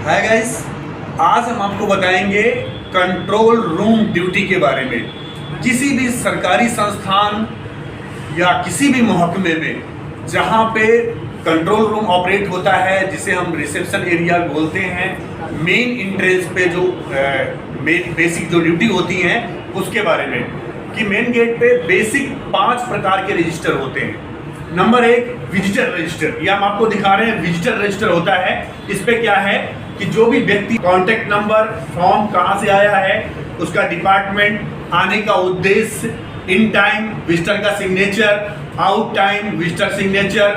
Hi guys, आज हम आपको बताएंगे कंट्रोल रूम ड्यूटी के बारे में। किसी भी सरकारी संस्थान या किसी भी महकमे में जहां पे कंट्रोल रूम ऑपरेट होता है, जिसे हम रिसेप्शन एरिया बोलते हैं, मेन एंट्रेंस पे जो बेसिक जो ड्यूटी होती हैं उसके बारे में कि मेन गेट पे बेसिक 5 प्रकार के रजिस्टर होते हैं। नंबर 1 विजिटर रजिस्टर, ये हम आपको दिखा रहे हैं। विजिटर रजिस्टर होता है, इस पे क्या है कि जो भी व्यक्ति कॉन्टेक्ट नंबर, फॉर्म कहाँ से आया है, उसका डिपार्टमेंट, आने का उद्देश्य, इन टाइम विजिटर का signature, out time visitor signature,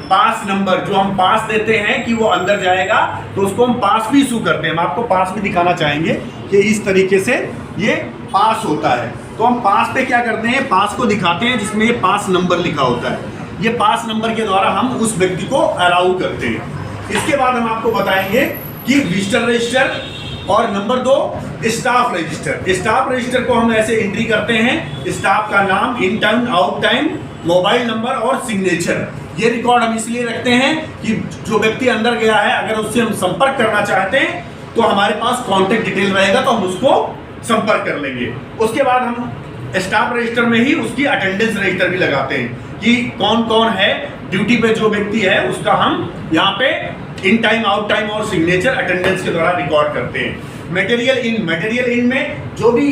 pass number जो हम पास देते हैं कि वो अंदर जाएगा तो उसको हम पास भी इशू करते हैं। हम आपको पास भी दिखाना चाहेंगे कि इस तरीके से ये पास होता है। तो हम पास पे क्या करते हैं, पास को दिखाते हैं जिसमें ये पास नंबर लिखा होता है। ये पास नंबर के द्वारा हम उस व्यक्ति को अलाउ करते हैं। इसके बाद हम आपको बताएंगे कि विजिटर रजिस्टर और number 2 staff register. Staff register को हम ऐसे एंट्री करते हैं, स्टाफ का नाम, in time, out time, mobile number और सिग्नेचर। ये रिकॉर्ड हम इसलिए रखते हैं कि जो व्यक्ति अंदर गया है, अगर उससे हम संपर्क करना चाहते हैं तो हमारे पास कॉन्टेक्ट डिटेल रहेगा तो हम उसको संपर्क कर लेंगे। उसके बाद हम स्टाफ रजिस्टर में ही उसकी अटेंडेंस रजिस्टर भी लगाते हैं कि कौन कौन है ड्यूटी पे, जो व्यक्ति है उसका हम यहाँ पे इन टाइम, आउट टाइम और सिग्नेचर अटेंडेंस के द्वारा रिकॉर्ड करते हैं। मटेरियल इन में जो भी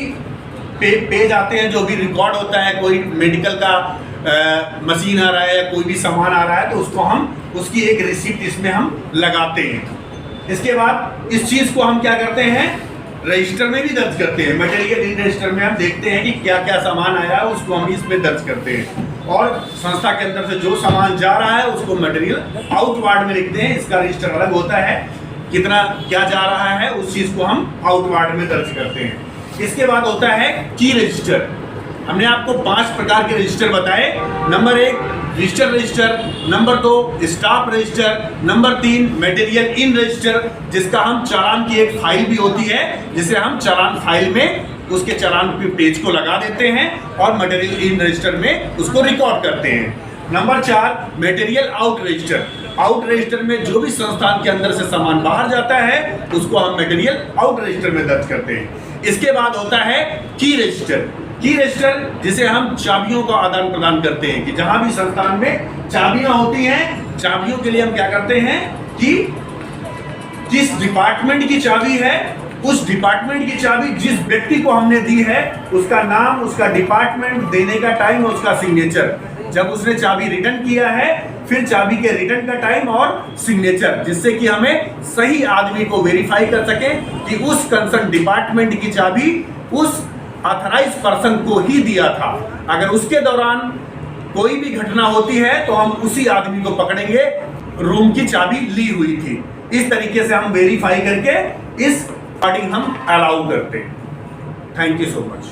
पेज आते हैं, जो भी रिकॉर्ड होता है, कोई मेडिकल का मशीन आ रहा है या कोई भी सामान आ रहा है तो उसको हम उसकी एक रिसिप्ट इसमें हम लगाते हैं। इसके बाद इस चीज़ को हम क्या करते हैं, रजिस्टर में भी दर्ज करते हैं। मटेरियल इन रजिस्टर में हम देखते हैं कि क्या क्या सामान आया है, उसको हम इसमें दर्ज करते हैं। और संस्था के अंदर से जो सामान जा रहा है उसको मटेरियल आउट वार्ड में लिखते हैं। इसका रजिस्टर अलग होता है, कितना क्या जा रहा है उस चीज़ को हम आउट वार्ड में दर्ज करते हैं। इसके बाद होता है की रजिस्टर। हमने आपको 5 प्रकार के रजिस्टर बताए। Number 1 visitor register, number 2 staff register, number 3 material in register, जिसका हम चालान की एक फाइल भी होती है जिसे हम चालान फाइल में उसके चालान पेज को लगा देते हैं और मटेरियल इन रजिस्टर में उसको रिकॉर्ड करते हैं। Number 4 material out register. Out register में जो भी संस्थान के अंदर से सामान बाहर जाता है उसको हम मटेरियल आउट रजिस्टर में दर्ज करते हैं। इसके बाद होता है की रजिस्टर। की रजिस्टर जिसे हम चाबियों का आदान प्रदान करते हैं कि जहां भी संस्थान में चाबियां होती हैं, चाबियों के लिए हम क्या करते हैं कि जिस डिपार्टमेंट की चाबी है, उस डिपार्टमेंट की चाबी जिस व्यक्ति को हमने दी है उसका नाम, उसका डिपार्टमेंट, देने का टाइम और उसका सिग्नेचर। जब उसने चाबी रिटर्न किया है फिर चाबी के रिटर्न का टाइम और सिग्नेचर, जिससे कि हमें सही आदमी को वेरीफाई कर सके कि उस कंसर्न डिपार्टमेंट की चाबी उस ऑथराइज पर्सन को ही दिया था। अगर उसके दौरान कोई भी घटना होती है तो हम उसी आदमी को पकड़ेंगे, रूम की चाबी ली हुई थी। इस तरीके से हम वेरीफाई करके इस रिकॉर्डिंग हम अलाउ करते हैं। Thank you so much.